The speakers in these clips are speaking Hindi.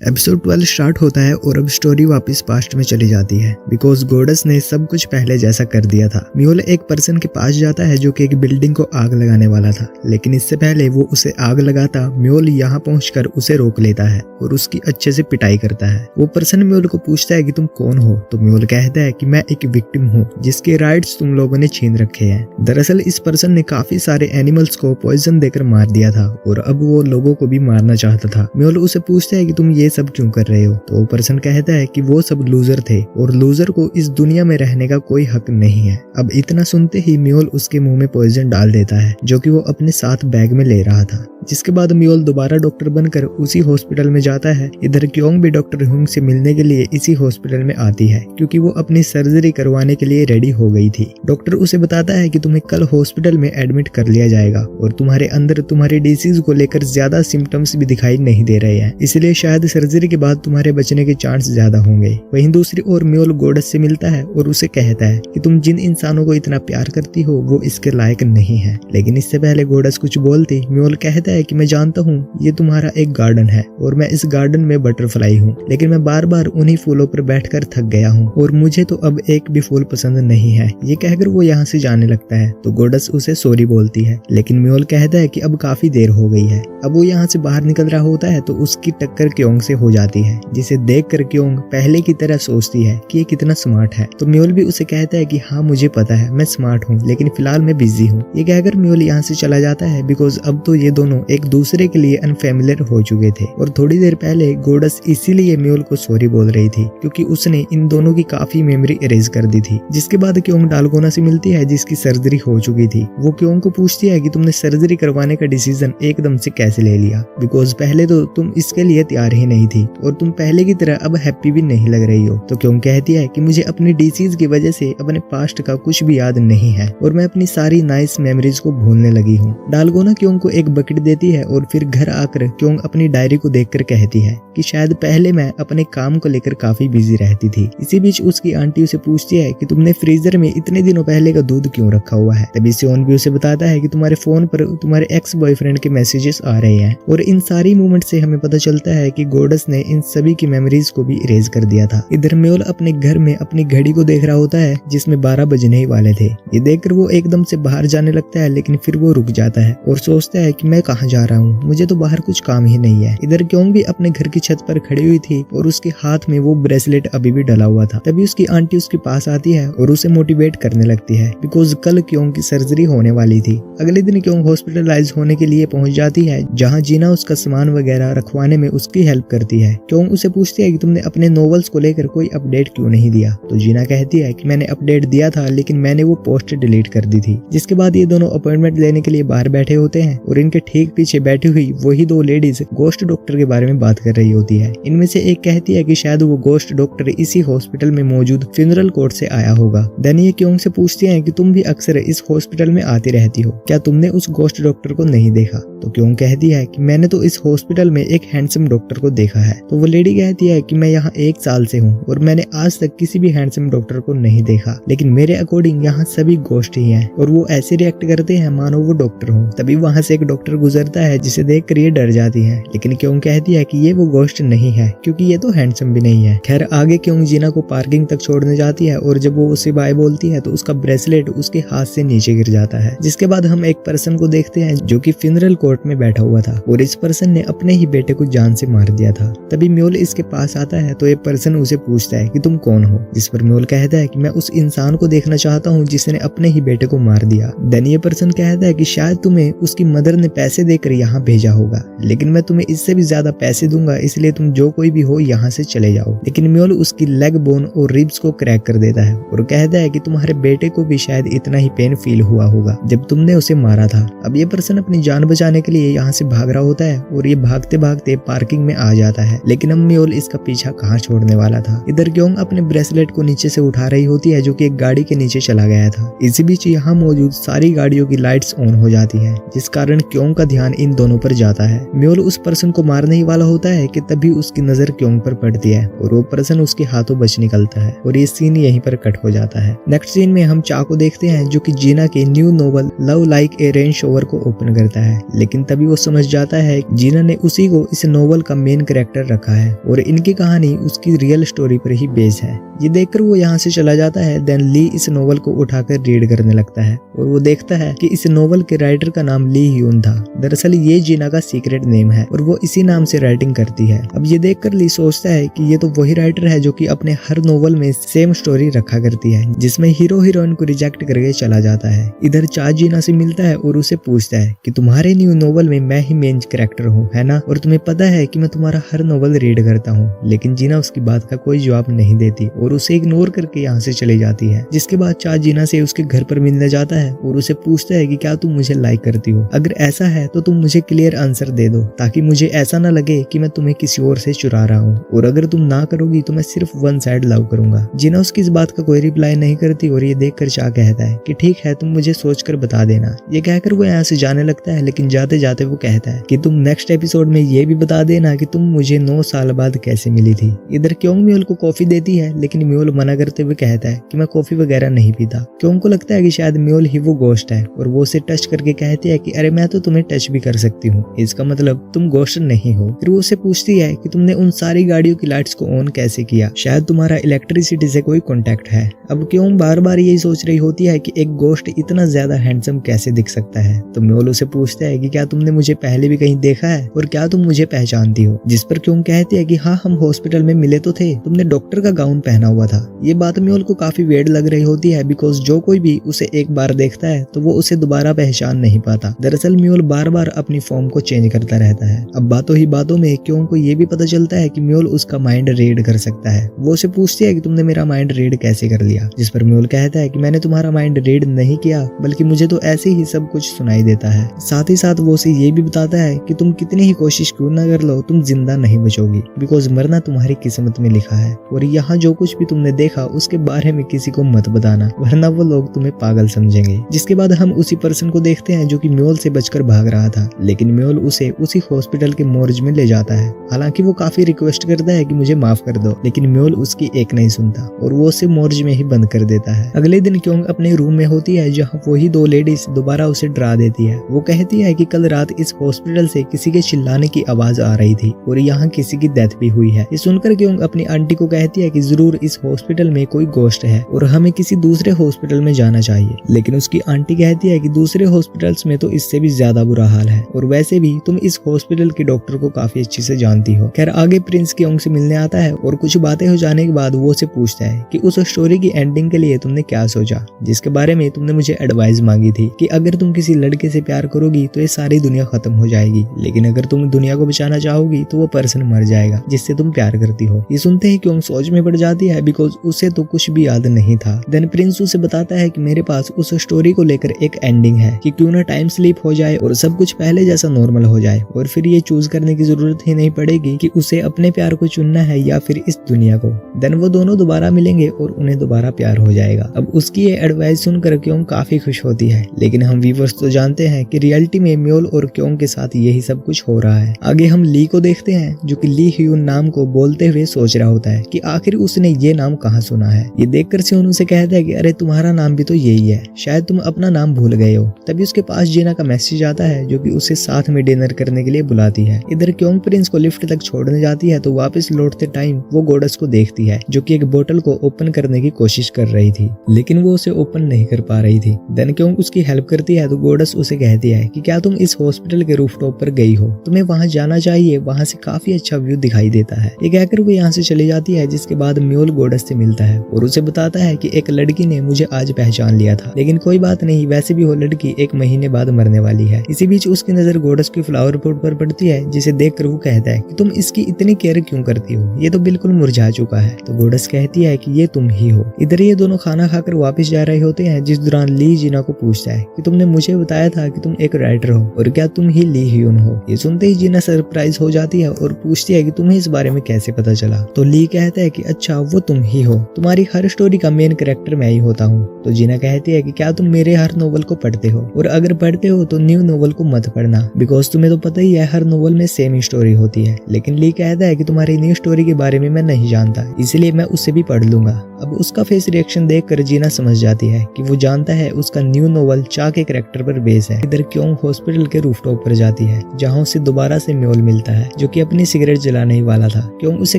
एपिसोड 12 स्टार्ट होता है और अब स्टोरी वापस पास्ट में चली जाती है बिकॉज गोडस ने सब कुछ पहले जैसा कर दिया था। म्योल एक पर्सन के पास जाता है जो कि एक बिल्डिंग को आग लगाने वाला था, लेकिन इससे पहले वो उसे आग लगाता म्योल यहाँ पहुंचकर उसे रोक लेता है और उसकी अच्छे से पिटाई करता है। वो पर्सन म्योल को पूछता है कि तुम कौन हो, तो म्योल कहता है कि मैं एक विक्टिम हूँ जिसके राइट्स तुम लोगों ने छीन रखे हैं। दरअसल इस पर्सन ने काफी सारे एनिमल्स को पॉइजन देकर मार दिया था और अब वो लोगों को भी मारना चाहता था। म्योल उसे पूछता है कि तुम ये सब क्यों कर रहे हो, तो वो पर्सन कहता है कि वो सब लूजर थे और लूजर को इस दुनिया में रहने का कोई हक नहीं है। अब इतना सुनते ही म्योल उसके मुंह में पॉइजन डाल देता है जो कि वो अपने साथ बैग में ले रहा था। जिसके बाद म्योल दोबारा डॉक्टर बनकर उसी हॉस्पिटल में जाता है। इधर क्योंग भी डॉक्टर हुंग से मिलने के लिए इसी हॉस्पिटल में आती है क्योंकि वो अपनी सर्जरी करवाने के लिए रेडी हो गई थी। डॉक्टर उसे बताता है कि तुम्हें कल हॉस्पिटल में एडमिट कर लिया जाएगा और तुम्हारे अंदर तुम्हारी डिसीज को लेकर ज्यादा सिम्टम्स भी दिखाई नहीं दे रहे हैं, इसलिए शायद सर्जरी के बाद तुम्हारे बचने के चांस ज्यादा होंगे। वहीं दूसरी ओर म्योल गोडस से मिलता है और उसे कहता है कि तुम जिन इंसानों को इतना प्यार करती हो वो इसके लायक नहीं है। लेकिन इससे पहले गोडस कुछ बोलती म्योल कहता है कि मैं जानता हूँ ये तुम्हारा एक गार्डन है और मैं इस गार्डन में बटरफ्लाई हूँ, लेकिन मैं बार बार उन्हीं फूलों पर बैठकर थक गया हूँ और मुझे तो अब एक भी फूल पसंद नहीं है। ये कहकर वो यहाँ से जाने लगता है तो गोडस उसे सॉरी बोलती है, लेकिन म्योल कहता है कि अब काफी देर हो गई है। अब वो यहाँ से बाहर निकल रहा होता है तो उसकी टक्कर क्योंग से हो जाती है, जिसे देखकर क्योंग पहले की तरह सोचती है कि ये कितना स्मार्ट है। तो म्योल भी उसे कहता है कि हाँ मुझे पता है मैं स्मार्ट हूँ, लेकिन फिलहाल मैं बिजी हूँ। ये कहकर म्योल यहाँ से चला जाता है बिकॉज अब तो ये दोनों एक दूसरे के लिए अनफेमिलियर हो चुके थे और थोड़ी देर पहले गोडस इसीलिए म्योल को सॉरी बोल रही थी क्योंकि उसने इन दोनों की काफी मेमोरी इरेज कर दी थी। जिसके बाद क्योंग डालगोना से मिलती है जिसकी सर्जरी हो चुकी थी। वो क्योंग को पूछती है कि तुमने सर्जरी करवाने का डिसीजन एकदम से कैसे ले लिया, बिकॉज पहले तो तुम इसके लिए तैयार ही नहीं थी और तुम पहले की तरह अब हैप्पी भी नहीं लग रही हो। तो क्योंग कहती है कि मुझे अपनी डिसीज की वजह से अपने पास्ट का कुछ भी याद नहीं है और मैं अपनी सारी नाइस मेमोरीज को भूलने लगी हूँ। डालगोना क्योंग को एक बकेट देती है और फिर घर आकर क्योंग अपनी डायरी को देखकर कहती है कि शायद पहले मैं अपने काम को लेकर काफी बिजी रहती थी। इसी बीच उसकी आंटी उसे पूछती है कि तुमने फ्रीजर में इतने दिनों पहले का दूध क्यों रखा हुआ है। तभी सियोन भी उसे बताता है कि तुम्हारे फोन पर तुम्हारे एक्स बॉयफ्रेंड के मैसेजेस आ रहे हैं और इन सारी मूवमेंट से हमें पता चलता है कि गोडस ने इन सभी की मेमोरीज को भी इरेज कर दिया था। इधर म्योल अपने घर में अपनी घड़ी को देख रहा होता है जिसमें 12 बजने ही वाले थे। ये देखकर वो एकदम से बाहर जाने लगता है, लेकिन फिर वो रुक जाता है और सोचता है कि मैं कहाँ जा रहा हूँ, मुझे तो बाहर कुछ काम ही नहीं है। इधर क्योंग भी अपने घर की छत पर खड़ी हुई थी और उसके हाथ में वो ब्रेसलेट अभी भी डला हुआ था। तभी उसकी आंटी उसके पास आती है और उसे मोटिवेट करने लगती है बिकॉज कल क्योंग की सर्जरी होने वाली थी। अगले दिन क्योंग हॉस्पिटलाइज होने के लिए पहुंच जाती है जहां जीना उसका सामान वगैरह रखवाने में उसकी हेल्प करती है। क्योंग उसे पूछती है कि तुमने अपने नॉवेल्स को लेकर कोई अपडेट क्यों नहीं दिया, तो जीना कहती है कि मैंने अपडेट दिया था लेकिन मैंने वो पोस्ट डिलीट कर दी थी। जिसके बाद ये दोनों अपॉइंटमेंट लेने के लिए बाहर बैठे होते हैं और इनके ठीक पीछे बैठी हुई वही दो लेडीज गोस्ट डॉक्टर के बारे में बात कर रही होती है। इनमें से एक कहती है कि शायद वो गोस्ट डॉक्टर इसी हॉस्पिटल में मौजूद फ्यूनरल कोर्ट से आया होगा। देन ये क्योंग से पूछती है कि तुम भी अक्सर इस हॉस्पिटल में आती रहती हो, क्या तुमने उस गोस्ट डॉक्टर को नहीं देखा। तो क्योंग कहती है कि मैंने तो इस हॉस्पिटल में एक हैंडसम डॉक्टर को देखा है। तो वो लेडी कहती है कि मैं यहाँ 1 साल से हूँ और मैंने आज तक किसी भी हैंडसम डॉक्टर को नहीं देखा, लेकिन मेरे अकॉर्डिंग यहाँ सभी गोस्ट ही हैं और वो ऐसे रिएक्ट करते हैं मानो वो डॉक्टर हो। तभी वहाँ से एक डॉक्टर गुजरता है जिसे देखकर ये डर जाती है, लेकिन क्योंग कहती है कि ये वो गोस्ट नहीं है क्योंकि ये तो हैंडसम भी नहीं है। खैर आगे क्योंग जीना को पार्किंग तक छोड़ने जाती है और जब वो उसे बाय बोलती है तो उसका ब्रेसलेट उसके हाथ से नीचे गिर जाता है। जिसके बाद हम एक पर्सन को देखते हैं जो कि फ्यूनरल कोर्ट में बैठा हुआ था और इस पर्सन ने अपने ही बेटे को जान से मार दिया था। तभी म्योल इसके पास आता है तो ये पर्सन उसे पूछता है कि तुम कौन हो, जिस पर म्योल कहता है कि मैं उस इंसान को देखना चाहता हूँ जिसने अपने ही बेटे को मार दिया। देन ये पर्सन कहता है कि शायद तुम्हें उसकी मदर ने पैसे देकर यहाँ भेजा होगा, लेकिन मैं तुम्हें इससे भी ज्यादा पैसे दूंगा, इसलिए तुम जो कोई भी हो यहाँ से चले जाओ। लेकिन म्योल उसकी लेग बोन और रिब्स को क्रैक कर देता है और कहता है कि तुम्हारे बेटे को भी शायद इतना ही पेन फील हुआ होगा जब तुमने उसे मारा था। अब ये पर्सन अपनी जान बचाने के लिए यहाँ से भाग रहा होता है और ये भागते भागते पार्किंग में आ जाता है, लेकिन अब म्योल इसका पीछा कहाँ छोड़ने वाला था। इधर क्योंग अपने ब्रेसलेट को नीचे से उठा रही होती है जो कि एक गाड़ी के नीचे चला गया था। इसी बीच यहाँ मौजूद सारी गाड़ियों की लाइट्स ऑन हो जाती है जिस कारण क्योंग का ध्यान इन दोनों पर जाता है। म्योल उस पर्सन को मारने ही वाला होता है कि तभी उसकी नजर क्योंग पर पड़ती है और वो पर्सन उसके हाथों बच निकलता है और ये सीन यहीं पर कट हो जाता है। नेक्स्ट सीन में हम चा को देखते हैं जो कि जीना के new novel love like a rain shower को ओपन करता है, लेकिन तभी वो समझ जाता है जीना ने उसी को इस नोवेल का मेन कैरेक्टर रखा है और इनकी कहानी उसकी रियल स्टोरी पर ही बेस्ड है। ये देखकर वो यहाँ से चला जाता है। देन ली इस नोवेल को उठाकर रीड करने लगता है और वो देखता है कि इस नोवेल के राइटर का नाम ली ह्यून था। दरअसल ये जीना का सीक्रेट नेम है और वो इसी नाम से राइटिंग करती है। अब ये देखकर ली सोचता है कि ये तो वही राइटर है जो कि अपने हर नोवेल में सेम स्टोरी रखा करती है जिसमें हीरो हीरोइन को रिजेक्ट करके चला जाता है। इधर चा जीना से मिलता है और उसे पूछता है कि तुम्हारे न्यू नोवेल में मैं ही मेन कैरेक्टर हूँ, है ना? और तुम्हें पता है कि मैं तुम्हारा हर नोवेल रीड करता हूँ। लेकिन जीना उसकी बात का कोई जवाब नहीं देती और उसे इग्नोर करके यहाँ से चली जाती है। जिसके बाद चा जीना से उसके घर पर मिलने जाता है और उसे पूछता है कि क्या तुम मुझे लाइक करती हो? अगर ऐसा है तो तुम मुझे क्लियर आंसर दे दो ताकि मुझे ऐसा ना लगे कि मैं तुम्हें किसी और से चुरा रहा हूँ, और अगर तुम ना करोगी तो मैं सिर्फ वन साइड लव करूंगा। जीना उसकी इस बात का कोई रिप्लाई नहीं करती और ये देखकर चा कहता है कि ठीक है, तुम मुझे सोचकर बता देना। ये कहकर वो यहाँ से जाने लगता है, लेकिन जाते जाते वो कहता है कि तुम नेक्स्ट एपिसोड में ये भी बता देना कि तुम मुझे 9 साल बाद कैसे मिली थी। इधर क्योंग म्योल को कॉफी देती है, लेकिन म्योल मना करते हुए कहता है कि मैं कॉफी वगैरह नहीं पीता। क्योंग को लगता है कि शायद म्योल ही वो गोश्त है और वो उसे टच करके कहती है कि अरे मैं तो तुम्हें टच भी कर सकती हूँ, इसका मतलब तुम गोश्त नहीं हो। फिर वो उसे पूछती है कि तुमने उन सारी गाड़ियों की लाइट्स को ऑन कैसे किया, शायद तुम्हारा इलेक्ट्रिसिटी से कोई कॉन्टेक्ट है। अब क्यों बार बार यही सोच रही होती है कि एक गोश्त इतना ज्यादा हैंडसम कैसे दिख सकता है। तो म्योल उसे पूछता है कि क्या तुमने मुझे पहले भी कहीं देखा है और क्या तुम मुझे पहचानती हो? जिस पर क्यों कहती है कि हाँ, हम हॉस्पिटल में मिले तो थे, तुमने डॉक्टर का गाउन पहना हुआ था। ये बात म्योल को काफी वेird लग रही होती है बिकॉज जो कोई भी उसे एक बार देखता है तो वो उसे दोबारा पहचान नहीं पाता। दरअसल म्योल बार बार अपनी फॉर्म को चेंज करता रहता है। अब बातों ही बातों में क्यों को ये भी पता चलता है कि म्योल उसका माइंड रीड कर सकता है। वो उसे पूछती है कि तुमने मेरा माइंड रीड कैसे कर लिया? जिस पर म्योल कहता है कि मैंने तुम्हारा माइंड रीड नहीं किया, बल्कि मुझे तो ऐसे ही सब कुछ सुनाई देता है। साथ ही साथ वो उसे ये भी बताता है कि तुम कितनी ही कोशिश क्यों ना कर लो, तुम जिंदा नहीं बचोगी बिकॉज मरना तुम्हारी किस्मत में लिखा है, और यहाँ जो कुछ भी तुमने देखा उसके बारे में किसी को मत बताना, वरना वो लोग तुम्हें पागल समझेंगे। जिसके बाद हम उसी पर्सन को देखते हैं जो कि म्योल से बचकर भाग रहा था, लेकिन म्योल उसे उसी हॉस्पिटल के मोर्ज में ले जाता है। हालांकि वो काफी रिक्वेस्ट करता है कि मुझे माफ कर दो, लेकिन म्योल उसकी एक नहीं सुनता और वो उसे मोर्ज में ही बंद कर देता है। अगले दिन क्योंग अपने रूम में होती है जहाँ वही 2 लेडीज दोबारा उसे डरा देती है। वो कहती है कि कल रात इस हॉस्पिटल से किसी के चिल्लाने की आवाज आ रही थी और यहाँ किसी की डेथ भी हुई है। ये सुनकर क्योंग अपनी आंटी को कहती है कि जरूर इस हॉस्पिटल में कोई गोश्त है और हमें किसी दूसरे हॉस्पिटल में जाना चाहिए, लेकिन उसकी आंटी कहती है कि दूसरे हॉस्पिटल्स में तो इससे भी ज्यादा बुरा हाल है और वैसे भी तुम इस हॉस्पिटल के डॉक्टर को काफी अच्छे से जानती हो। खैर आगे प्रिंस क्योंग से मिलने आता है और कुछ बातें हो जाने के बाद वो उसे पूछता है कि उस स्टोरी की एंडिंग के लिए तुमने क्या सोचा, जिसके बारे में तुमने मुझे एडवाइस मांगी थी कि अगर तुम किसी लड़के से प्यार करोगी तो ये सारी दुनिया खत्म हो जाएगी, लेकिन अगर तुम दुनिया को बचाना चाहोगी तो वो पर्सन मर जाएगा जिससे तुम प्यार करती हो। ये सुनते ही क्यों सोच में पड़ जाती है बिकॉज उसे तो कुछ भी याद नहीं था। देन प्रिंस उसे बताता है कि मेरे पास उस स्टोरी को लेकर एक एंडिंग है कि क्यों ना टाइम स्लीप हो जाए और सब कुछ पहले जैसा नॉर्मल हो जाए और फिर ये चूज करने की जरूरत ही नहीं पड़ेगी कि उसे अपने प्यार को चुनना है या फिर इस दुनिया को। देन वो दोनों दोबारा मिलेंगे और उन्हें दोबारा प्यार हो जाएगा। अब उसकी ये एडवाइस सुनकर क्यों काफी खुश होती है, लेकिन हम व्यूअर्स तो जानते हैं कि रियलिटी में म्योल और क्यों के साथ यही सब कुछ हो रहा है। आगे हम ली को देखते हैं जो कि ली ह्यून नाम को बोलते हुए सोच रहा होता है कि आखिर उसने ये नाम कहाँ सुना है। ये देखकर सियोन उसे कहता है कि अरे तुम्हारा नाम भी तो यही है, शायद तुम अपना नाम भूल गए हो। तभी उसके पास जीना का मैसेज आता है जो कि उसे साथ में डिनर करने के लिए बुलाती है। इधर क्योंग प्रिंस को लिफ्ट तक छोड़ने जाती है तो वापस लौटते टाइम वो गोडस को देखती है जो कि एक बोतल को ओपन करने की कोशिश कर रही थी, लेकिन वो उसे ओपन नहीं कर पा रही थी। देन क्योंग उसकी हेल्प करती है तो गोडस उसे कहती है कि क्या तुम इस हॉस्पिटल के रूफटॉप पर गई हो, तुम्हें वहां जाना चाहिए, वहां से काफी अच्छा व्यू दिखाई देता है। ये कहकर वो यहाँ से चली जाती है। जिसके बाद म्योल गोडस से मिलता है और उसे बताता है कि एक लड़की ने मुझे आज पहचान लिया था, लेकिन कोई बात नहीं, वैसे भी वो लड़की 1 महीने बाद मरने वाली है। इसी बीच उसकी नजर गोडस की फ्लावर पॉट पर पड़ती है जिसे देखकर वो कहता है कि तुम इसकी इतनी केयर क्यों करती हो, ये तो बिल्कुल मुरझा चुका है। तो गोडस कहती है कि ये तुम ही हो। इधर ये दोनों खाना खाकर वापस जा रहे होते हैं जिस दौरान ली जीना को पूछता है कि तुमने मुझे बताया था कि तुम एक राइटर हो और क्या तुम ही ली ह्यून हो। ये सुनते ही जीना सरप्राइज हो जाती है और पूछती है कि तुम्हें इस बारे में कैसे पता चला। तो ली कहता है कि अच्छा वो तुम ही हो, तुम्हारी हर स्टोरी का मेन कैरेक्टर मैं ही होता हूँ। तो जीना कहती है कि क्या तुम मेरे हर नोवेल को पढ़ते हो और अगर पढ़ते हो तो न्यू नोवेल को मत पढ़ना, बिकॉज तुम्हें तो पता ही है हर नोवेल में सेम स्टोरी होती है। लेकिन ली कहता है कि तुम्हारी न्यू स्टोरी के बारे में मैं नहीं जानता, इसलिए मैं उसे भी पढ़ लूंगा। अब उसका फेस रिएक्शन देखकर जीना समझ जाती है कि वो जानता है उसका न्यू नोवेल चा के कैरेक्टर पर बेस है। इधर क्योंग हॉस्पिटल के रूफटॉप पर जाती है, जहाँ उसे दोबारा से म्योल मिलता है जो कि अपनी सिगरेट जलाने ही वाला था। क्योंग उसे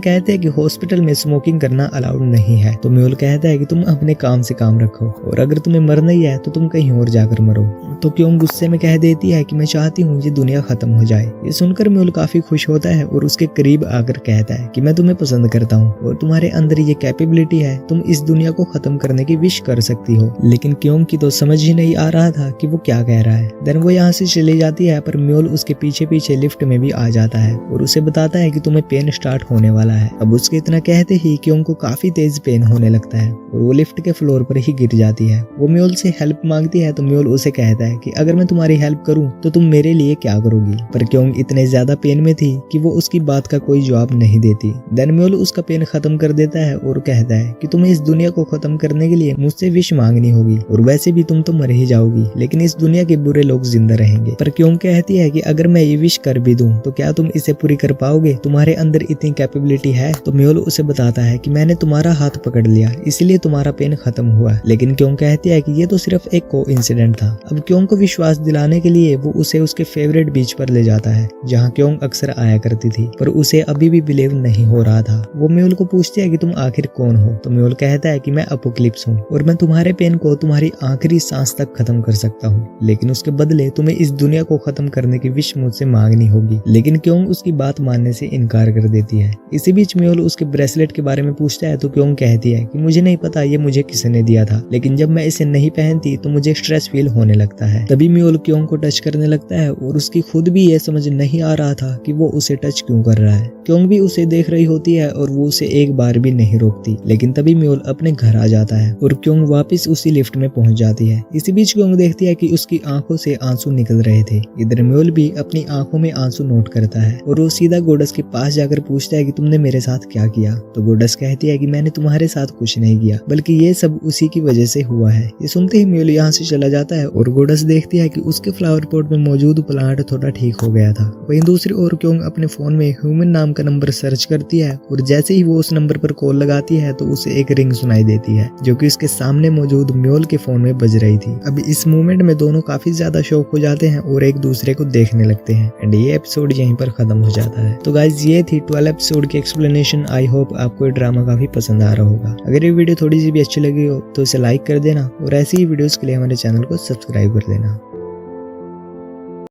कहते हैं कि हॉस्पिटल में स्मोकिंग करना अलाउड नहीं है, तो म्योल कहता है कि तुम अपने काम से काम रखो और अगर तुम्हें मरना ही है तो तुम कहीं और जाकर मरो। तो क्योंग गुस्से में कह देती है कि मैं चाहती हूँ ये दुनिया खत्म हो जाए। ये सुनकर म्योल काफी खुश होता है और उसके करीब आकर कहता है कि मैं तुम्हें पसंद करता हूँ और तुम्हारे अंदर ये कैपेबिलिटी है, तुम इस दुनिया को खत्म करने की विश कर सकती हो। लेकिन क्योंग की तो समझ ही नहीं आ रहा था कि वो क्या कह रहा है। देन वो यहाँ से चली जाती है, पर म्योल उसके पीछे पीछे लिफ्ट में भी आ जाता है और उसे बताता है कि तुम्हें पेन स्टार्ट होने वाला है। अब उसके इतना कहते ही क्योंग को काफी तेज पेन होने लगता है और वो लिफ्ट के फ्लोर पर ही गिर जाती है। वो म्योल से हेल्प मांगती है तो म्योल उसे कहता है कि अगर मैं तुम्हारी हेल्प करूं तो तुम मेरे लिए क्या करोगी। पर क्योंग इतने ज्यादा पेन में थी कि वो उसकी बात का कोई जवाब नहीं देती। देन म्योल उसका पेन खत्म कर देता है और कहता है कि तुम्हें इस दुनिया को खत्म करने के लिए मुझसे विश मांगनी होगी और वैसे भी तुम तो मर ही जाओगी, लेकिन इस दुनिया के बुरे लोग जिंदा रहेंगे। पर क्योंग कहती है कि अगर मैं ये विश कर भी दूं तो क्या तुम इसे पूरी कर पाओगे, तुम्हारे अंदर इतनी कैपेबिलिटी है। तो म्योल उसे बताता है कि मैंने तुम्हारा हाथ पकड़ लिया इसलिए तुम्हारा पेन खत्म हुआ। लेकिन क्योंग कहती है कि ये तो सिर्फ एक कोइंसिडेंट था। अब क्योंग को विश्वास दिलाने के लिए वो उसे उसके फेवरेट बीच पर ले जाता है जहाँ क्योंग अक्सर आया करती थी, पर उसे अभी भी बिलीव नहीं हो रहा था। वो म्योल को पूछती है कि तुम आखिर कौन हो। तो म्योल कहता है कि मैं अपोक्लिप्स हूँ और मैं तुम्हारे पेन को तुम्हारी आखिरी सांस तक खत्म कर सकता हूँ, लेकिन उसके बदले तुम्हें इस दुनिया को खत्म करने की विश मुझसे मांगनी होगी। लेकिन क्योंग उसकी बात मानने से इनकार कर देती है। इसी बीच म्योल उसके ब्रेसलेट के बारे में पूछता है तो क्योंग कहती है कि मुझे नहीं पता ये मुझे किसने दिया था, लेकिन जब मैं इसे नहीं पहनती तो मुझे स्ट्रेस फील होने लगता है। तभी म्योल क्योंग को टच करने लगता है और उसकी खुद भी ये समझ नहीं आ रहा था कि वो उसे टच क्यों कर रहा है। क्योंग भी उसे देख रही होती है और वो उसे एक बार भी नहीं रोकती। लेकिन तभी म्योल अपने घर आ जाता है और क्योंग वापस उसी लिफ्ट में पहुंच जाती है। इसी बीच क्योंग देखती है कि उसकी आंखों से आंसू निकल रहे थे। इधर म्योल भी अपनी आंखों में आंसू नोट करता है और वो सीधा गोडस के पास जाकर पूछता है कि तुमने मेरे साथ क्या किया। तो गोडस कहती है कि मैंने तुम्हारे साथ कुछ नहीं किया, बल्कि ये सब उसी की वजह से हुआ है। ये सुनते ही म्योल यहाँ से चला जाता है और गोडस देखती है कि उसके फ्लावर पॉट में मौजूद प्लांट थोड़ा ठीक हो गया था। वहीं दूसरी ओर क्योंग अपने फोन में ह्यूमन नाम का नंबर सर्च करती है और जैसे ही वो उस नंबर पर कॉल लगाती है तो उसे एक रिंग सुनाई देती है जो कि उसके सामने मौजूद म्योल के फोन में बज रही थी। अब इस मोमेंट में दोनों काफी ज्यादा शॉक हो जाते हैं और एक दूसरे को देखने लगते हैं एंड ये एपिसोड यहीं पर खत्म हो जाता है। तो गाइज ये थी 12 एपिसोड की एक्सप्लेनेशन। आई होप आपको ये ड्रामा काफी पसंद आ रहा होगा। अगर ये वीडियो थोड़ी सी भी अच्छी लगी हो तो इसे लाइक कर देना और ऐसी ही वीडियोस के लिए हमारे चैनल को सब्सक्राइब कर देना।